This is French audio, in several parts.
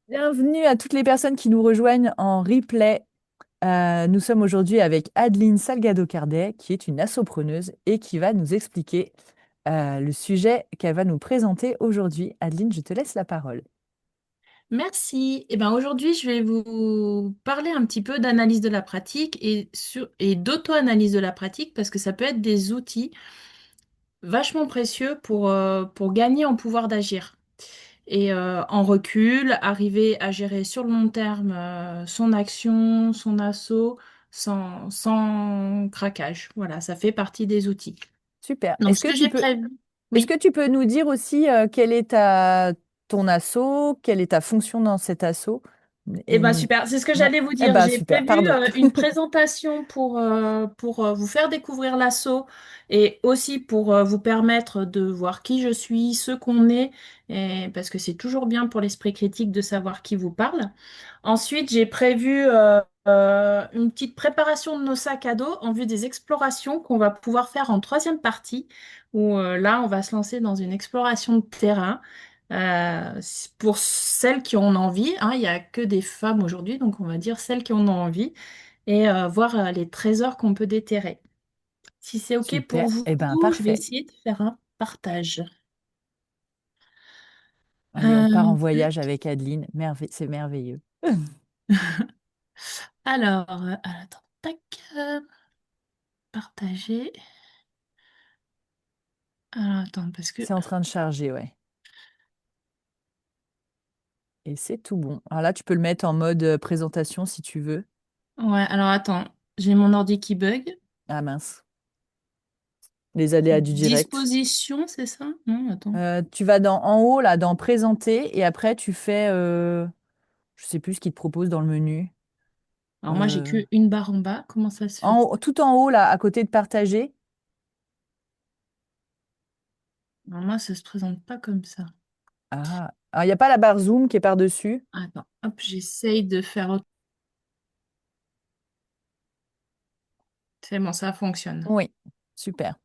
Bienvenue à toutes les personnes qui nous rejoignent en replay. Nous sommes aujourd'hui avec Adeline Salgado-Cardet, qui est une assopreneuse et qui va nous expliquer le sujet qu'elle va nous présenter aujourd'hui. Adeline, je te laisse la parole. Merci. Aujourd'hui, je vais vous parler un petit peu d'analyse de la pratique et d'auto-analyse de la pratique parce que ça peut être des outils vachement précieux pour gagner en pouvoir d'agir. En recul, arriver à gérer sur le long terme son action, son assaut sans craquage. Voilà, ça fait partie des outils. Super. Donc, ce que j'ai prévu, Est-ce oui. que tu peux nous dire aussi quel est ton asso, quelle est ta fonction dans cet asso Eh et ben nous... super, c'est ce que Ouais. j'allais vous Eh dire. ben J'ai super, prévu pardon. une présentation pour vous faire découvrir l'assaut et aussi pour vous permettre de voir qui je suis, ce qu'on est, parce que c'est toujours bien pour l'esprit critique de savoir qui vous parle. Ensuite, j'ai prévu une petite préparation de nos sacs à dos en vue des explorations qu'on va pouvoir faire en troisième partie, où là, on va se lancer dans une exploration de terrain. Pour celles qui en ont envie, hein, il n'y a que des femmes aujourd'hui, donc on va dire celles qui en ont envie, et voir les trésors qu'on peut déterrer. Si c'est OK pour Super. vous, Eh ben je vais parfait. essayer de faire un partage. Allez, on part en Euh, voyage avec Adeline. C'est merveilleux. attends, tac, partager. Alors, attends, parce que... C'est en train de charger, ouais. Et c'est tout bon. Alors là, tu peux le mettre en mode présentation si tu veux. Ouais, alors attends, j'ai mon ordi qui bug. Ah mince. Les aléas du direct. Disposition, c'est ça? Non, attends. Tu vas en haut, là, dans présenter, et après, tu fais, je sais plus ce qu'il te propose dans le menu. Alors moi, j'ai Euh, qu'une barre en bas. Comment ça se fait? tout en haut, là, à côté de partager. Alors moi, ça se présente pas comme ça. Ah, alors, il n'y a pas la barre zoom qui est par-dessus. Attends, hop, j'essaye de faire autre. C'est bon, ça fonctionne. Oui, super.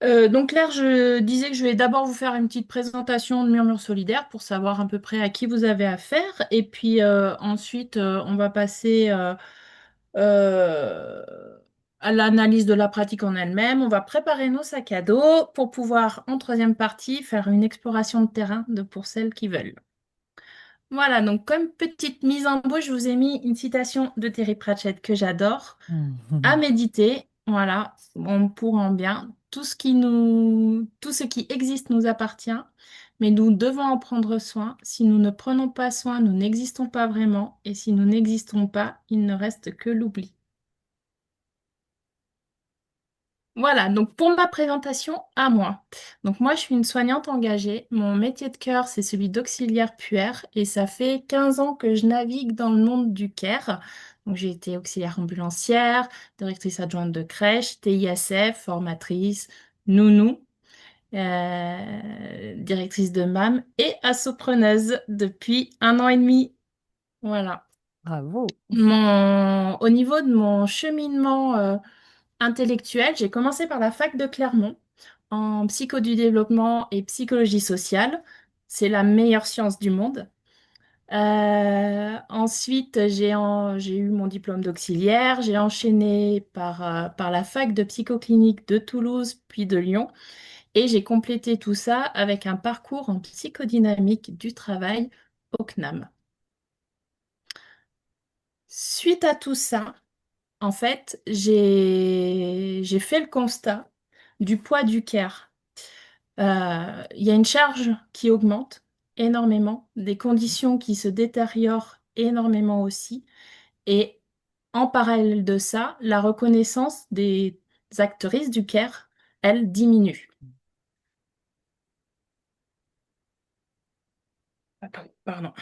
Donc là, je disais que je vais d'abord vous faire une petite présentation de Murmure Solidaire pour savoir à peu près à qui vous avez affaire. Et puis ensuite, on va passer euh, à l'analyse de la pratique en elle-même. On va préparer nos sacs à dos pour pouvoir, en troisième partie, faire une exploration de terrain pour celles qui veulent. Voilà, donc comme petite mise en bouche, je vous ai mis une citation de Terry Pratchett que j'adore. À Mhm. méditer, voilà, on pourrend bien. Tout ce qui existe nous appartient, mais nous devons en prendre soin. Si nous ne prenons pas soin, nous n'existons pas vraiment, et si nous n'existons pas, il ne reste que l'oubli. Voilà, donc pour ma présentation à moi. Donc moi, je suis une soignante engagée. Mon métier de cœur, c'est celui d'auxiliaire puère et ça fait 15 ans que je navigue dans le monde du care. Donc j'ai été auxiliaire ambulancière, directrice adjointe de crèche, TISF, formatrice, nounou, directrice de MAM et assopreneuse depuis 1 an et demi. Voilà. Bravo. Au niveau de mon cheminement intellectuel, j'ai commencé par la fac de Clermont en psycho du développement et psychologie sociale. C'est la meilleure science du monde. Ensuite, j'ai eu mon diplôme d'auxiliaire. J'ai enchaîné par la fac de psychoclinique de Toulouse, puis de Lyon. Et j'ai complété tout ça avec un parcours en psychodynamique du travail au CNAM. Suite à tout ça, en fait, j'ai fait le constat du poids du care. Il y a une charge qui augmente énormément, des conditions qui se détériorent énormément aussi, et en parallèle de ça, la reconnaissance des actrices du care, elle diminue. Attends, pardon.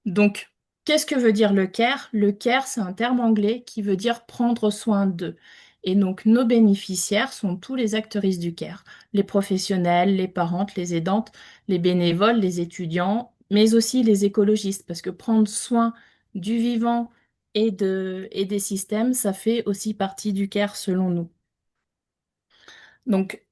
Donc, qu'est-ce que veut dire le care? Le care, c'est un terme anglais qui veut dire prendre soin d'eux. Et donc, nos bénéficiaires sont tous les actrices du care, les professionnels, les parentes, les aidantes, les bénévoles, les étudiants, mais aussi les écologistes, parce que prendre soin du vivant et des systèmes, ça fait aussi partie du care selon nous. Donc,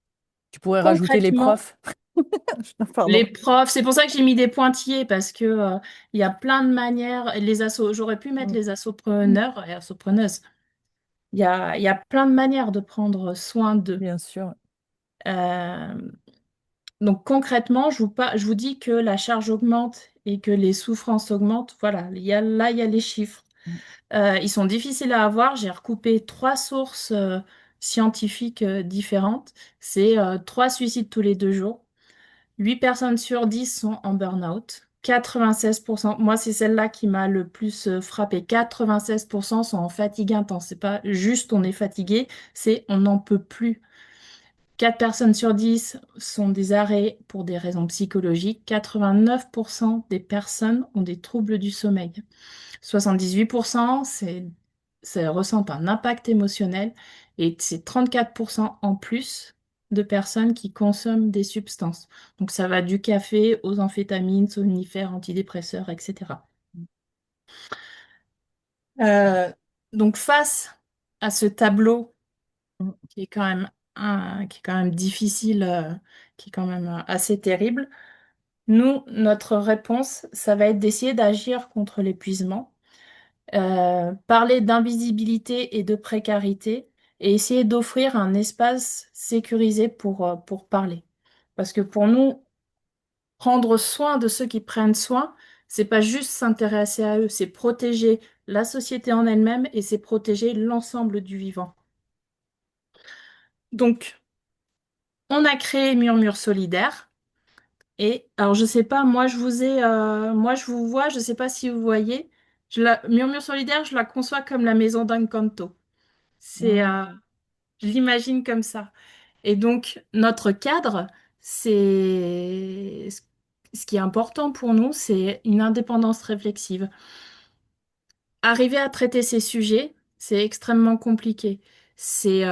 Tu pourrais rajouter les concrètement, profs. Les Pardon. profs, c'est pour ça que j'ai mis des pointillés parce que il y a plein de manières. Les assos, j'aurais pu mettre Mm. les assopreneurs et assopreneuses. Il y a plein de manières de prendre soin d'eux. Bien sûr. Euh, donc concrètement, je vous dis que la charge augmente et que les souffrances augmentent. Voilà, il y a les chiffres. Mm. Ils sont difficiles à avoir. J'ai recoupé trois sources scientifiques différentes. C'est 3 suicides tous les 2 jours. 8 personnes sur 10 sont en burn-out. 96%, moi c'est celle-là qui m'a le plus frappé. 96% sont en fatigue intense. C'est pas juste on est fatigué, c'est on n'en peut plus. 4 personnes sur 10 sont des arrêts pour des raisons psychologiques. 89% des personnes ont des troubles du sommeil. 78%, ça ressentent un impact émotionnel et c'est 34% en plus de personnes qui consomment des substances. Donc ça va du café aux amphétamines, somnifères, antidépresseurs, etc. Euh, donc face à ce tableau Mm. qui est quand même, qui est quand même difficile, qui est quand même assez terrible, nous, notre réponse, ça va être d'essayer d'agir contre l'épuisement. Parler d'invisibilité et de précarité et essayer d'offrir un espace sécurisé pour parler. Parce que pour nous, prendre soin de ceux qui prennent soin, c'est pas juste s'intéresser à eux, c'est protéger la société en elle-même et c'est protéger l'ensemble du vivant. Donc, on a créé Murmure Solidaire. Et alors, je sais pas, moi je vous vois, je sais pas si vous voyez. Murmure Solidaire, je la conçois comme la maison d'Encanto. C'est, Mm. je l'imagine comme ça. Et donc, notre cadre, c'est ce qui est important pour nous, c'est une indépendance réflexive. Arriver à traiter ces sujets, c'est extrêmement compliqué. C'est,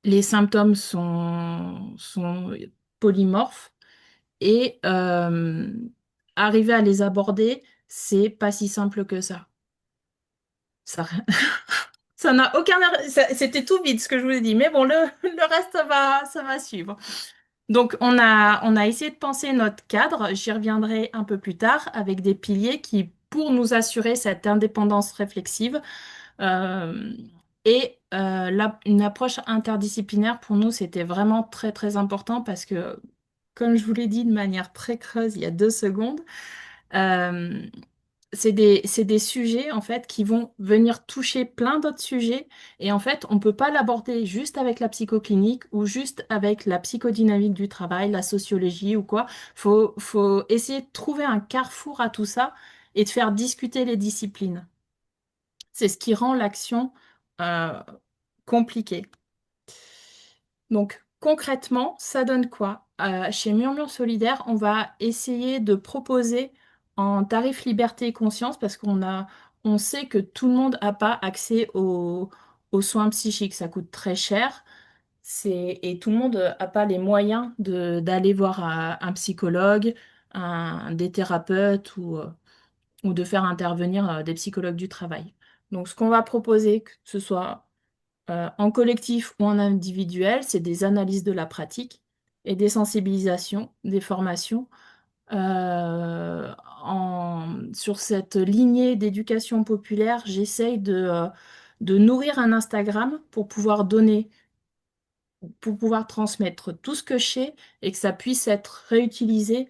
les symptômes sont polymorphes et arriver à les aborder, c'est pas si simple que ça. Ça, ça n'a aucun, c'était tout vide ce que je vous ai dit, mais bon, le reste, ça va suivre. Donc, on a essayé de penser notre cadre, j'y reviendrai un peu plus tard, avec des piliers qui, pour nous assurer cette indépendance réflexive, euh, une approche interdisciplinaire, pour nous, c'était vraiment très, très important parce que, comme je vous l'ai dit de manière très creuse il y a 2 secondes, euh, c'est des sujets en fait qui vont venir toucher plein d'autres sujets et en fait on peut pas l'aborder juste avec la psychoclinique ou juste avec la psychodynamique du travail, la sociologie ou quoi. Faut essayer de trouver un carrefour à tout ça et de faire discuter les disciplines. C'est ce qui rend l'action euh, compliquée. Donc concrètement, ça donne quoi? Chez Murmure Solidaire, on va essayer de proposer en tarif liberté et conscience parce on sait que tout le monde n'a pas accès aux soins psychiques. Ça coûte très cher. Et tout le monde n'a pas les moyens d'aller voir un psychologue, des thérapeutes ou de faire intervenir des psychologues du travail. Donc ce qu'on va proposer, que ce soit en collectif ou en individuel, c'est des analyses de la pratique et des sensibilisations, des formations. Sur cette lignée d'éducation populaire, j'essaye de nourrir un Instagram pour pouvoir donner, pour pouvoir transmettre tout ce que je sais et que ça puisse être réutilisé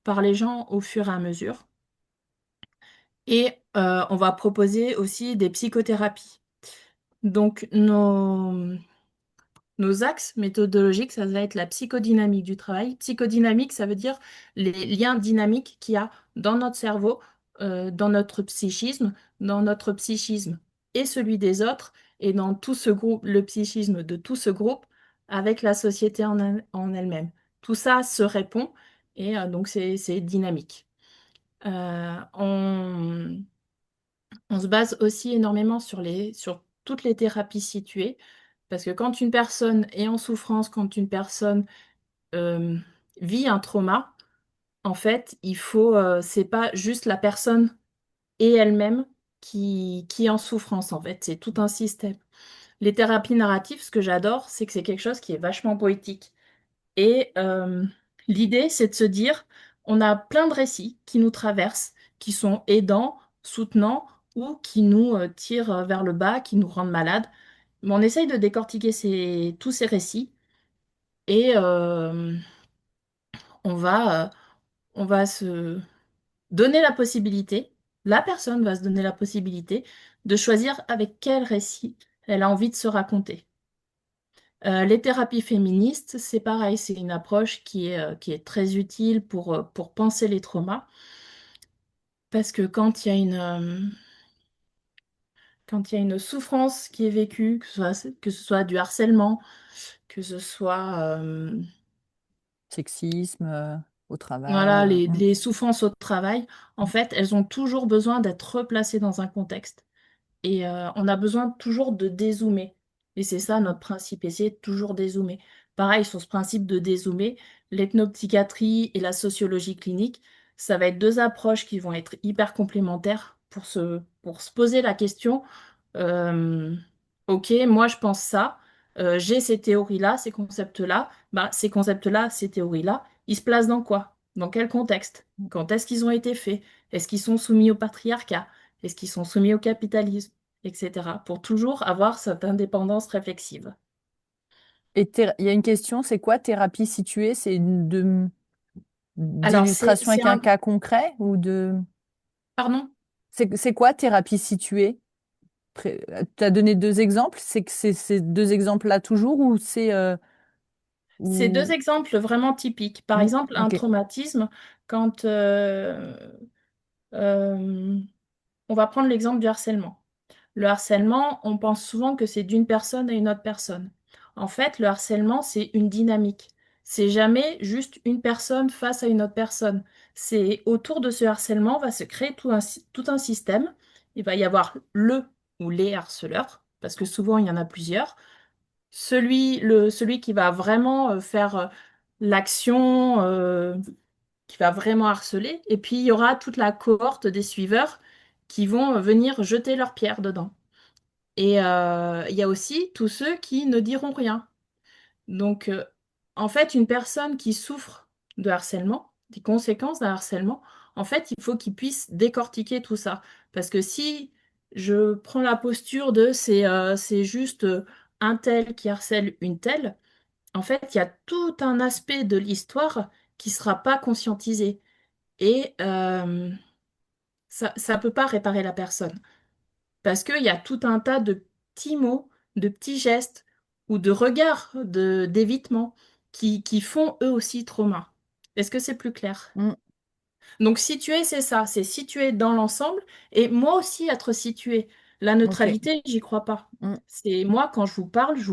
par les gens au fur et à mesure. Et on va proposer aussi des psychothérapies. Donc, nos axes méthodologiques, ça va être la psychodynamique du travail. Psychodynamique, ça veut dire les liens dynamiques qu'il y a dans notre cerveau, dans notre psychisme et celui des autres, et dans tout ce groupe, le psychisme de tout ce groupe, avec la société en elle-même. Tout ça se répond et donc c'est dynamique. On se base aussi énormément sur toutes les thérapies situées, parce que quand une personne est en souffrance, quand une personne euh, vit un trauma, en fait, c'est pas juste la personne et elle-même qui est en souffrance, en fait, c'est tout un système. Les thérapies narratives, ce que j'adore, c'est que c'est quelque chose qui est vachement poétique. Et l'idée, c'est de se dire, on a plein de récits qui nous traversent, qui sont aidants, soutenants ou qui nous tirent vers le bas, qui nous rendent malades. Mais on essaye de décortiquer tous ces récits et on va, on va se donner la possibilité, la personne va se donner la possibilité de choisir avec quel récit elle a envie de se raconter. Les thérapies féministes, c'est pareil, c'est une approche qui est très utile pour penser les traumas, parce que quand il y a une souffrance qui est vécue, que ce soit du harcèlement, que ce soit Sexisme au travail. voilà, les souffrances au travail, en fait, elles ont toujours besoin d'être replacées dans un contexte. Et on a besoin toujours de dézoomer. Et c'est ça notre principe, essayer de toujours dézoomer. Pareil, sur ce principe de dézoomer, l'ethnopsychiatrie et la sociologie clinique, ça va être deux approches qui vont être hyper complémentaires pour se poser la question, euh, ok, moi je pense ça, j'ai ces théories-là, ces concepts-là, bah, ces concepts-là, ces théories-là, ils se placent dans quoi? Dans quel contexte? Quand est-ce qu'ils ont été faits? Est-ce qu'ils sont soumis au patriarcat? Est-ce qu'ils sont soumis au capitalisme? Etc. Pour toujours avoir cette indépendance réflexive. Et il y a une question, c'est quoi thérapie située? C'est Alors, d'illustration avec un cas concret ou de... Pardon? C'est quoi thérapie située? Tu as donné deux exemples. C'est que c'est ces deux exemples-là toujours ou c'est... C'est deux ou... exemples vraiment typiques. Par Hmm, exemple, un ok. traumatisme, quand euh, on va prendre l'exemple du harcèlement. Le harcèlement, on pense souvent que c'est d'une personne à une autre personne. En fait, le harcèlement, c'est une dynamique. C'est jamais juste une personne face à une autre personne. C'est autour de ce harcèlement va se créer tout un système. Il va y avoir le ou les harceleurs, parce que souvent il y en a plusieurs. Celui qui va vraiment faire l'action, qui va vraiment harceler. Et puis il y aura toute la cohorte des suiveurs qui vont venir jeter leurs pierres dedans. Et il y a aussi tous ceux qui ne diront rien. Donc, en fait, une personne qui souffre de harcèlement, des conséquences d'un harcèlement, en fait, il faut qu'il puisse décortiquer tout ça. Parce que si je prends la posture de c'est juste un tel qui harcèle une telle, en fait, il y a tout un aspect de l'histoire qui ne sera pas conscientisé. Et ça ne peut pas réparer la personne. Parce qu'il y a tout un tas de petits mots, de petits gestes ou de regards d'évitement qui font eux aussi trauma. Est-ce que c'est plus clair? Hmm, Donc situer, c'est ça, c'est situer dans l'ensemble et moi aussi être situé. La ok. neutralité, j'y crois pas. Hmm, C'est moi, quand je vous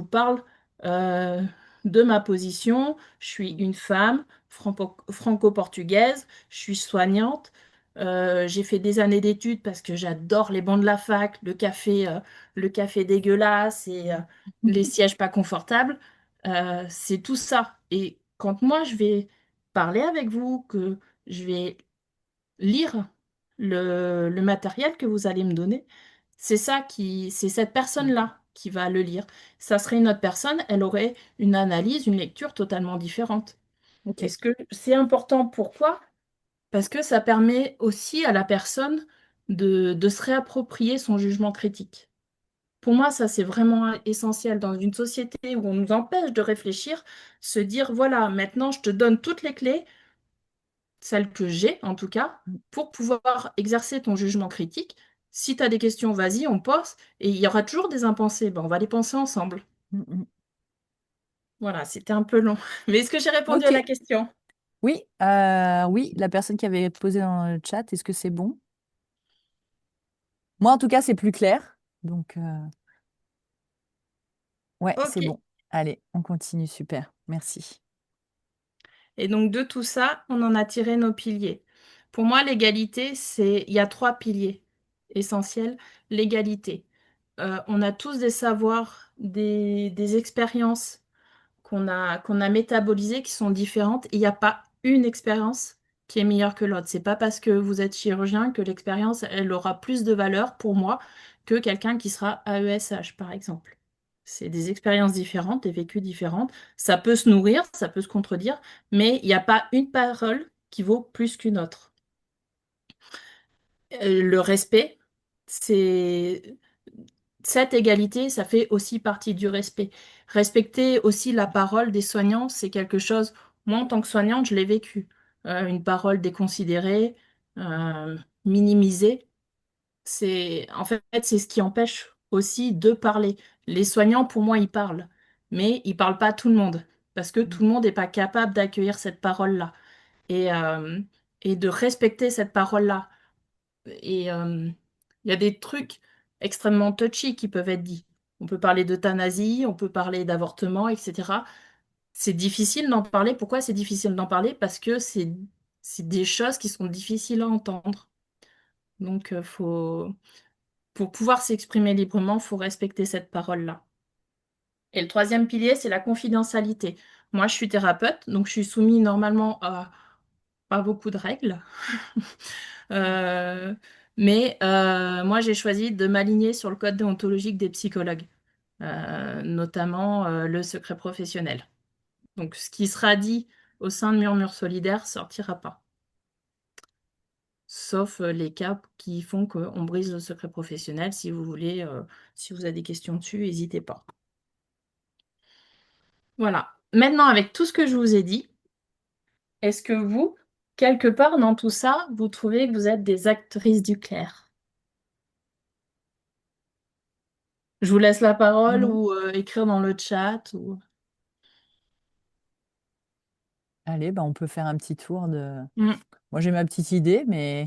parle euh, de ma position. Je suis une femme franco-portugaise, je suis soignante. J'ai fait des années d'études parce que j'adore les bancs de la fac, le café dégueulasse et les sièges pas confortables. C'est tout ça. Et quand moi je vais parler avec vous, que je vais lire le matériel que vous allez me donner, c'est cette personne-là qui va le lire. Ça serait une autre personne, elle aurait une analyse, une lecture totalement différente. ok. Est-ce que c'est important? Pourquoi? Parce que ça permet aussi à la personne de se réapproprier son jugement critique. Pour moi, ça, c'est vraiment essentiel dans une société où on nous empêche de réfléchir, se dire, voilà, maintenant, je te donne toutes les clés, celle que j'ai en tout cas, pour pouvoir exercer ton jugement critique. Si tu as des questions, vas-y, on pose. Et il y aura toujours des impensés. Ben, on va les penser ensemble. Hmm, hmm. Voilà, c'était un peu long. Mais est-ce que j'ai répondu Ok. à la question? Oui, oui, la personne qui avait posé dans le chat, est-ce que c'est bon? Moi, en tout cas, c'est plus clair. Donc, ouais, c'est Ok. bon. Allez, on continue. Super. Merci. Et donc de tout ça, on en a tiré nos piliers. Pour moi, l'égalité, il y a trois piliers essentiels. L'égalité. On a tous des savoirs, des expériences qu'on a métabolisées qui sont différentes. Il n'y a pas une expérience qui est meilleure que l'autre. C'est pas parce que vous êtes chirurgien que l'expérience, elle aura plus de valeur pour moi que quelqu'un qui sera AESH, par exemple. C'est des expériences différentes, des vécus différentes. Ça peut se nourrir, ça peut se contredire, mais il n'y a pas une parole qui vaut plus qu'une autre. Le respect, c'est cette égalité, ça fait aussi partie du respect. Respecter aussi la parole des soignants, c'est quelque chose, moi en tant que soignante, je l'ai vécu. Une parole déconsidérée, euh, minimisée, c'est ce qui empêche aussi de parler. Les soignants, pour moi, ils parlent, mais ils parlent pas à tout le monde, parce que tout le monde n'est pas capable d'accueillir cette parole-là et, euh, et de respecter cette parole-là. Et il y a des trucs extrêmement touchy qui peuvent être dits. On peut parler d'euthanasie, on peut parler d'avortement, etc. C'est difficile d'en parler. Pourquoi c'est difficile d'en parler? Parce que c'est des choses qui sont difficiles à entendre. Donc, pour pouvoir s'exprimer librement, il faut respecter cette parole-là. Et le troisième pilier, c'est la confidentialité. Moi, je suis thérapeute, donc je suis soumise normalement à pas beaucoup de règles. Euh, mais moi, j'ai choisi de m'aligner sur le code déontologique des psychologues, notamment le secret professionnel. Donc, ce qui sera dit au sein de Murmure Solidaire sortira pas. Sauf les cas qui font qu'on brise le secret professionnel. Si vous voulez, si vous avez des questions dessus, n'hésitez pas. Voilà. Maintenant, avec tout ce que je vous ai dit, est-ce que vous, quelque part dans tout ça, vous trouvez que vous êtes des actrices du clair? Je vous laisse la parole Mhm. ou écrire dans le chat ou... Allez, bah, on peut faire un petit tour de... Mm. Moi, j'ai ma petite idée, mais...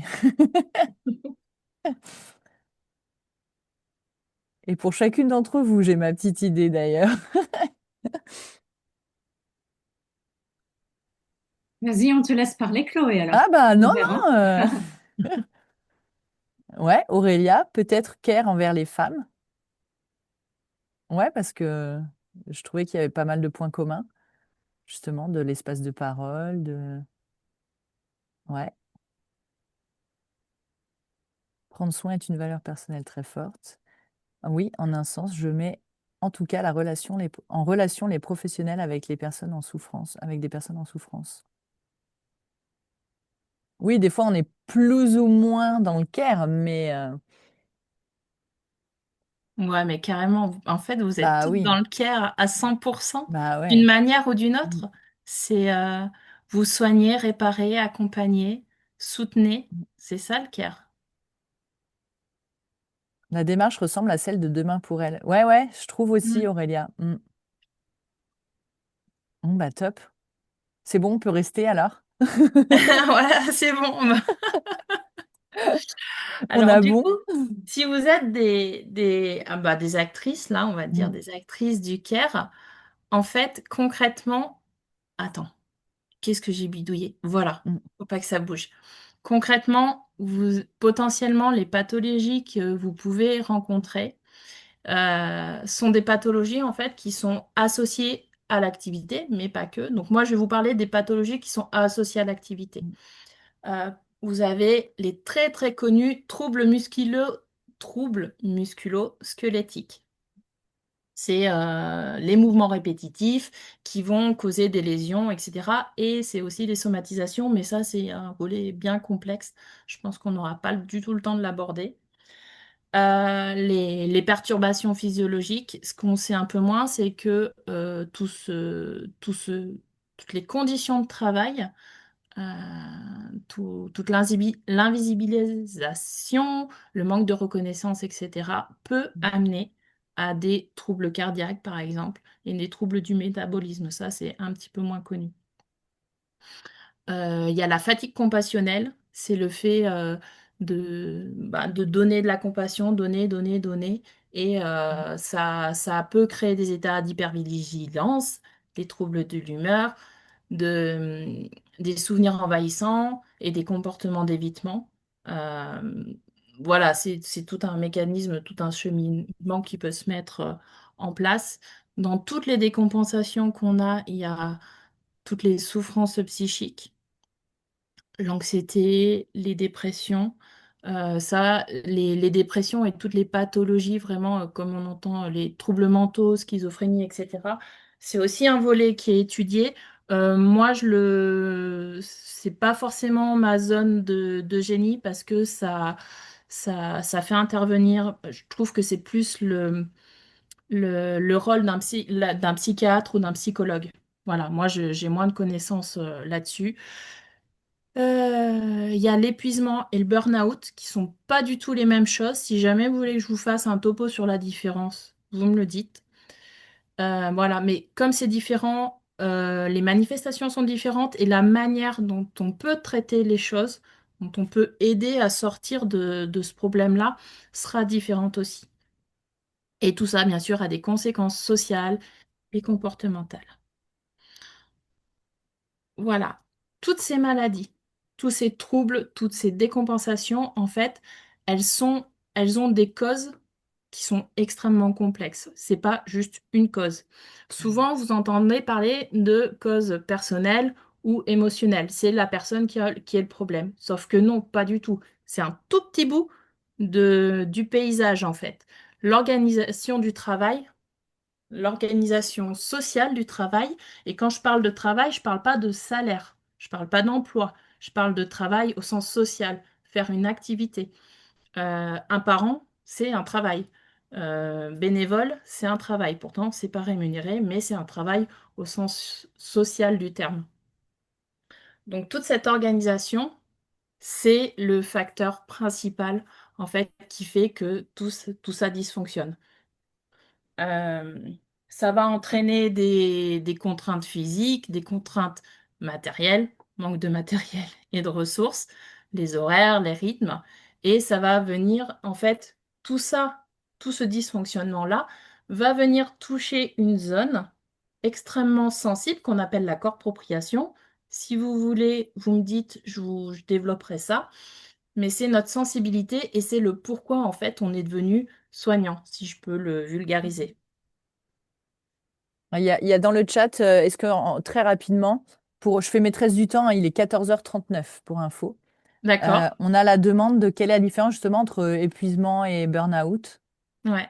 Et pour chacune d'entre vous, j'ai ma petite idée d'ailleurs. Vas-y, on te laisse parler, Chloé, Ah alors. bah On non, verra. non. Ouais, Aurélia, peut-être care envers les femmes. Ouais, parce que je trouvais qu'il y avait pas mal de points communs, justement, de l'espace de parole, de... Ouais. Prendre soin est une valeur personnelle très forte. Oui, en un sens, je mets en tout cas en relation les professionnels avec les personnes en souffrance, avec des personnes en souffrance. Oui, des fois, on est plus ou moins dans le care, mais Ouais, mais carrément, en fait, vous êtes bah toutes oui, dans le care à 100%, bah d'une ouais. manière ou d'une Mm. autre. C'est vous soigner, réparer, accompagner, soutenir. C'est ça le care. La démarche ressemble à celle de Demain pour elle. Ouais, ouais, je trouve aussi, Mm. Aurélia. Mm. Bon, bah top. C'est bon, on peut rester alors? Voilà, c'est bon. On Alors, a du bon? coup, si vous êtes des actrices, là, on va dire Mm. des actrices du care, en fait, concrètement, attends, qu'est-ce que j'ai bidouillé? Voilà, Mm. faut pas que ça bouge. Concrètement, potentiellement, les pathologies que vous pouvez rencontrer sont des pathologies, en fait, qui sont associées à l'activité, mais pas que. Donc, moi, je vais vous parler des pathologies qui sont associées à l'activité. Euh, Vous avez les très très connus troubles musculo-squelettiques. C'est les mouvements répétitifs qui vont causer des lésions, etc. Et c'est aussi les somatisations, mais ça c'est un volet bien complexe. Je pense qu'on n'aura pas du tout le temps de l'aborder. Les perturbations physiologiques, ce qu'on sait un peu moins, c'est que toutes les conditions de travail euh, toute l'invisibilisation, le manque de reconnaissance, etc., peut amener à des troubles cardiaques, par exemple, et des troubles du métabolisme. Ça, c'est un petit peu moins connu. Il y a la fatigue compassionnelle, c'est le fait de donner de la compassion, donner, donner, donner, et ça peut créer des états d'hypervigilance, des troubles de l'humeur, de, des souvenirs envahissants et des comportements d'évitement. Euh, voilà, c'est tout un mécanisme, tout un cheminement qui peut se mettre en place. Dans toutes les décompensations qu'on a, il y a toutes les souffrances psychiques, l'anxiété, les dépressions. Ça, les dépressions et toutes les pathologies, vraiment, comme on entend, les troubles mentaux, schizophrénie, etc., c'est aussi un volet qui est étudié. Moi, c'est pas forcément ma zone de génie parce que ça fait intervenir, je trouve que c'est plus le rôle d'un psychiatre ou d'un psychologue. Voilà, moi, j'ai moins de connaissances là-dessus. Il y a l'épuisement et le burn-out qui sont pas du tout les mêmes choses. Si jamais vous voulez que je vous fasse un topo sur la différence, vous me le dites. Voilà, mais comme c'est différent, les manifestations sont différentes et la manière dont on peut traiter les choses, dont on peut aider à sortir de ce problème-là, sera différente aussi. Et tout ça, bien sûr, a des conséquences sociales et comportementales. Voilà, toutes ces maladies, tous ces troubles, toutes ces décompensations, en fait, elles sont, elles ont des causes qui sont extrêmement complexes. C'est pas juste une cause. Souvent, vous entendez parler de causes personnelles ou émotionnelles. C'est la personne qui a le problème. Sauf que non, pas du tout. C'est un tout petit bout du paysage, en fait. L'organisation du travail, l'organisation sociale du travail. Et quand je parle de travail, je ne parle pas de salaire, je ne parle pas d'emploi, je parle de travail au sens social, faire une activité. Un parent, c'est un travail. Bénévole, c'est un travail. Pourtant, c'est pas rémunéré, mais c'est un travail au sens social du terme. Donc, toute cette organisation, c'est le facteur principal, en fait, qui fait que tout ça dysfonctionne. Euh, Ça va entraîner des contraintes physiques, des contraintes matérielles, manque de matériel et de ressources, les horaires, les rythmes, et ça va venir, en fait, tout ça, tout ce dysfonctionnement-là, va venir toucher une zone extrêmement sensible qu'on appelle la corpropriation. Si vous voulez, vous me dites, je développerai ça, mais c'est notre sensibilité et c'est le pourquoi, en fait, on est devenu soignant, si je peux le vulgariser. Il y a dans le chat, est-ce que très rapidement, je fais maîtresse du temps, hein, il est 14h39 pour info. D'accord. On a la demande de quelle est la différence justement entre épuisement et burn-out. Ouais.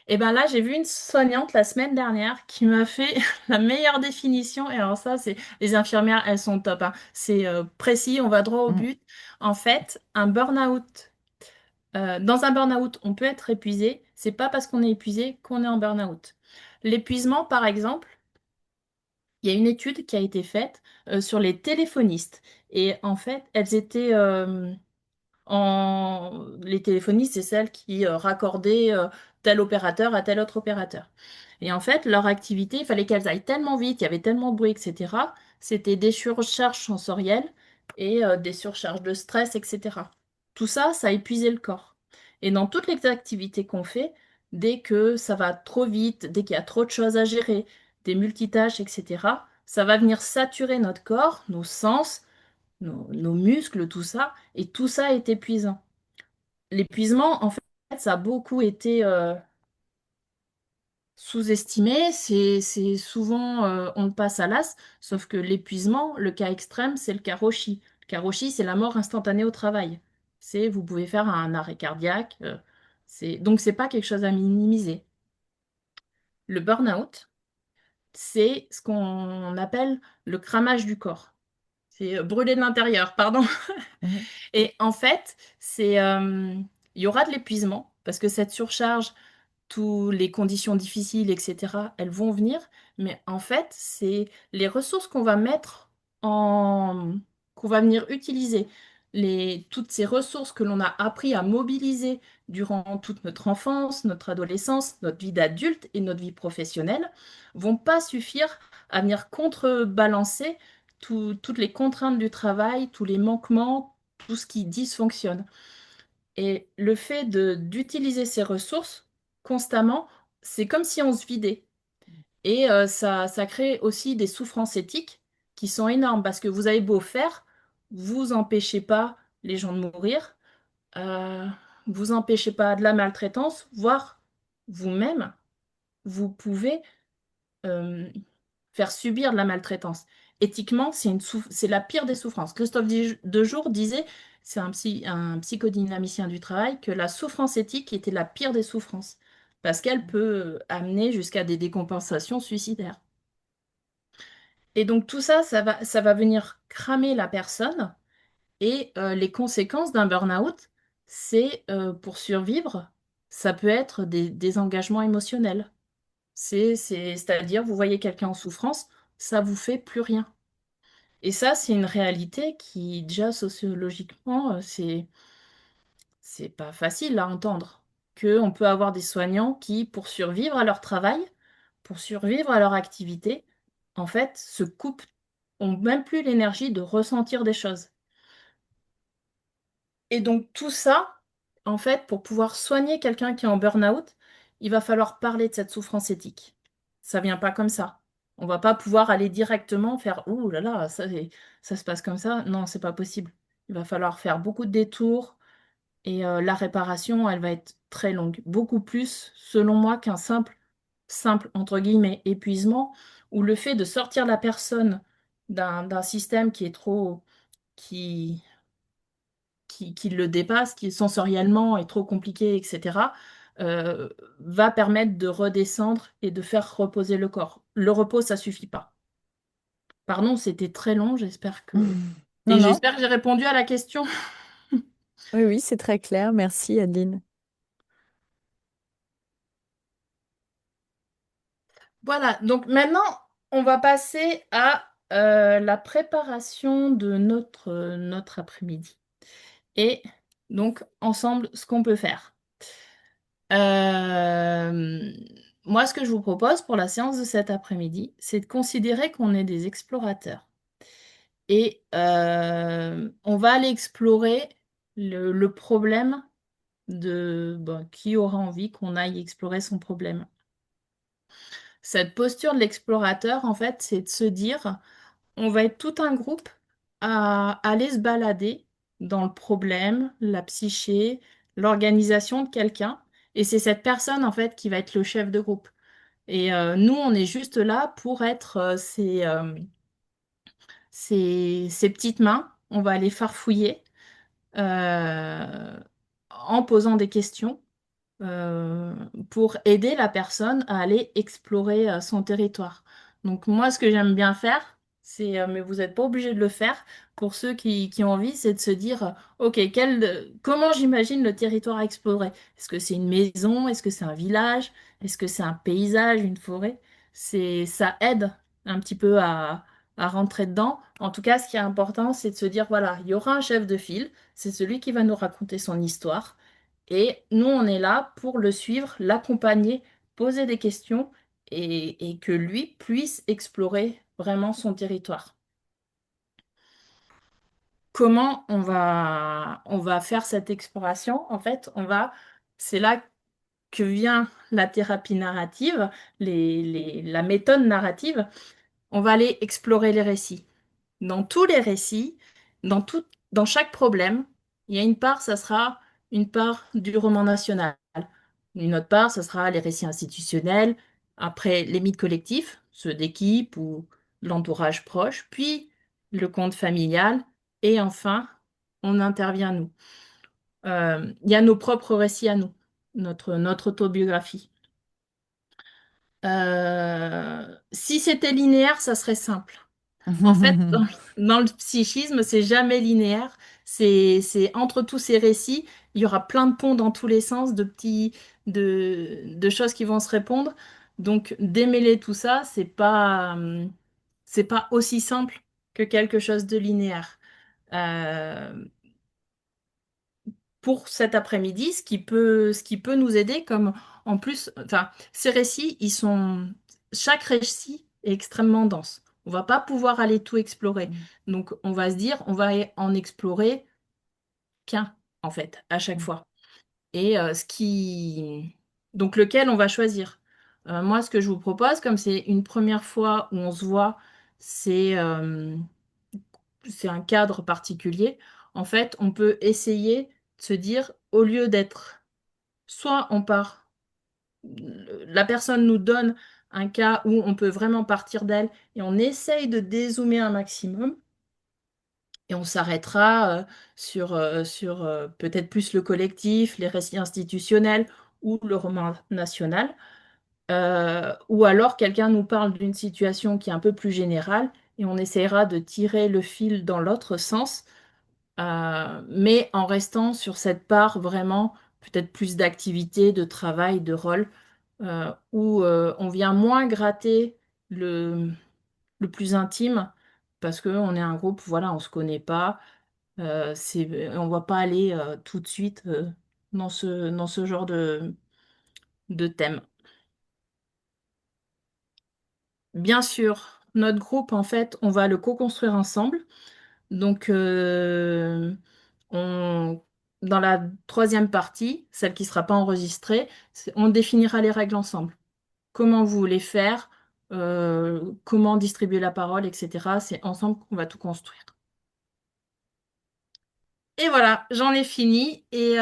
Et ben là, j'ai vu une soignante la semaine dernière qui m'a fait la meilleure définition. Et alors ça, c'est les infirmières, elles sont top, hein. C'est précis, on va droit au Mm. but. En fait, dans un burn-out, on peut être épuisé. C'est pas parce qu'on est épuisé qu'on est en burn-out. L'épuisement, par exemple, il y a une étude qui a été faite sur les téléphonistes. Et en fait, elles étaient les téléphonistes, c'est celles qui raccordaient tel opérateur à tel autre opérateur. Et en fait, leur activité, il fallait qu'elles aillent tellement vite, il y avait tellement de bruit, etc. C'était des surcharges sensorielles et des surcharges de stress, etc. Tout ça, ça épuisait le corps. Et dans toutes les activités qu'on fait, dès que ça va trop vite, dès qu'il y a trop de choses à gérer, des multitâches, etc., ça va venir saturer notre corps, nos sens, nos muscles, tout ça, et tout ça est épuisant. L'épuisement, en fait, ça a beaucoup été sous-estimé, c'est souvent on le passe à l'as, sauf que l'épuisement, le cas extrême, c'est le karoshi. Le karoshi, c'est la mort instantanée au travail. C'est vous pouvez faire un arrêt cardiaque, donc c'est pas quelque chose à minimiser. Le burn-out, c'est ce qu'on appelle le cramage du corps. C'est brûler de l'intérieur, pardon. Mhm. Et en fait, il y aura de l'épuisement parce que cette surcharge, toutes les conditions difficiles, etc., elles vont venir. Mais en fait, c'est les ressources en, qu'on va venir utiliser. Toutes ces ressources que l'on a appris à mobiliser durant toute notre enfance, notre adolescence, notre vie d'adulte et notre vie professionnelle vont pas suffire à venir contrebalancer toutes les contraintes du travail, tous les manquements, tout ce qui dysfonctionne. Et le fait d'utiliser ces ressources constamment, c'est comme si on se vidait. Et ça crée aussi des souffrances éthiques qui sont énormes parce que vous avez beau faire, vous empêchez pas les gens de mourir, euh, vous empêchez pas de la maltraitance, voire vous-même, vous pouvez euh, faire subir de la maltraitance. Éthiquement, c'est la pire des souffrances. Christophe Dejour disait, c'est un psychodynamicien du travail, que la souffrance éthique était la pire des souffrances, parce qu'elle peut amener jusqu'à des décompensations suicidaires. Et donc tout ça, ça va venir cramer la personne. Et les conséquences d'un burn-out, c'est pour survivre, ça peut être des engagements émotionnels. C'est-à-dire, vous voyez quelqu'un en souffrance, ça vous fait plus rien. Et ça, c'est une réalité qui, déjà sociologiquement, c'est pas facile à entendre. Qu'on peut avoir des soignants qui, pour survivre à leur travail, pour survivre à leur activité, en fait, se coupent, ont même plus l'énergie de ressentir des choses. Et donc tout ça, en fait, pour pouvoir soigner quelqu'un qui est en burn-out, il va falloir parler de cette souffrance éthique. Ça vient pas comme ça. On va pas pouvoir aller directement faire ouh là là, ça se passe comme ça. Non, c'est pas possible. Il va falloir faire beaucoup de détours et la réparation, elle va être très longue. Beaucoup plus, selon moi, qu'un simple entre guillemets épuisement ou le fait de sortir la personne d'un système qui est trop qui qui le dépasse, qui sensoriellement est trop compliqué, etc., euh, va permettre de redescendre et de faire reposer le corps. Le repos, ça suffit pas. Pardon, c'était très long, j'espère que... Non, Et non. j'espère que j'ai répondu à la question. Oui, oui, c'est très clair. Merci, Adeline. Voilà, donc maintenant, on va passer à la préparation de notre après-midi. Et donc, ensemble, ce qu'on peut faire. Euh, Moi, ce que je vous propose pour la séance de cet après-midi, c'est de considérer qu'on est des explorateurs. Et on va aller explorer le problème de bon, qui aura envie qu'on aille explorer son problème. Cette posture de l'explorateur, en fait, c'est de se dire, on va être tout un groupe à aller se balader dans le problème, la psyché, l'organisation de quelqu'un. Et c'est cette personne, en fait, qui va être le chef de groupe. Et nous, on est juste là pour être ces petites mains. On va aller farfouiller euh, en posant des questions euh, pour aider la personne à aller explorer son territoire. Donc moi, ce que j'aime bien faire, c'est, mais vous n'êtes pas obligé de le faire, pour ceux qui ont envie, c'est de se dire, OK, comment j'imagine le territoire à explorer? Est-ce que c'est une maison? Est-ce que c'est un village? Est-ce que c'est un paysage, une forêt? Ça aide un petit peu à rentrer dedans. En tout cas, ce qui est important, c'est de se dire, voilà, il y aura un chef de file, c'est celui qui va nous raconter son histoire. Et nous, on est là pour le suivre, l'accompagner, poser des questions et que lui puisse explorer vraiment son territoire. Comment on va faire cette exploration? En fait, c'est là que vient la thérapie narrative, la méthode narrative. On va aller explorer les récits. Dans tous les récits, dans chaque problème, il y a une part, ça sera une part du roman national. Une autre part, ça sera les récits institutionnels. Après, les mythes collectifs, ceux d'équipe ou de l'entourage proche. Puis, le conte familial. Et enfin, on intervient nous. Il y a nos propres récits à nous, notre autobiographie. Si c'était linéaire, ça serait simple. En fait, dans le psychisme, c'est jamais linéaire. C'est entre tous ces récits, il y aura plein de ponts dans tous les sens, de choses qui vont se répondre. Donc, démêler tout ça, c'est pas aussi simple que quelque chose de linéaire. Euh, pour cet après-midi, ce qui peut nous aider, comme en plus, enfin, ces récits, chaque récit est extrêmement dense. On va pas pouvoir aller tout explorer. Donc, on va se dire, on va en explorer qu'un, en fait, à chaque fois. Et donc, lequel on va choisir. Moi, ce que je vous propose, comme c'est une première fois où on se voit, c'est euh, c'est un cadre particulier. En fait, on peut essayer de se dire, au lieu d'être, soit on part, la personne nous donne un cas où on peut vraiment partir d'elle et on essaye de dézoomer un maximum. Et on s'arrêtera sur peut-être plus le collectif, les récits institutionnels ou le roman national. Ou alors quelqu'un nous parle d'une situation qui est un peu plus générale et on essaiera de tirer le fil dans l'autre sens, mais en restant sur cette part vraiment peut-être plus d'activité, de travail, de rôle, où on vient moins gratter le plus intime parce qu'on est un groupe, voilà, on se connaît pas, on va pas aller tout de suite dans ce genre de thème. Bien sûr, notre groupe, en fait, on va le co-construire ensemble. Donc, on, dans la troisième partie, celle qui ne sera pas enregistrée, on définira les règles ensemble. Comment vous voulez faire, comment distribuer la parole, etc. C'est ensemble qu'on va tout construire. Et voilà, j'en ai fini. Et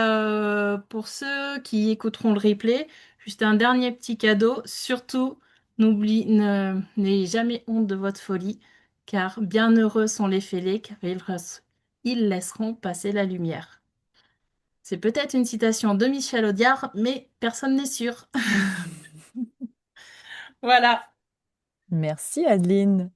pour ceux qui écouteront le replay, juste un dernier petit cadeau. Surtout, n'ayez jamais honte de votre folie, car bienheureux sont les fêlés, car ils laisseront passer la lumière. C'est peut-être une citation de Michel Audiard, mais personne n'est sûr. Voilà. Merci, Adeline.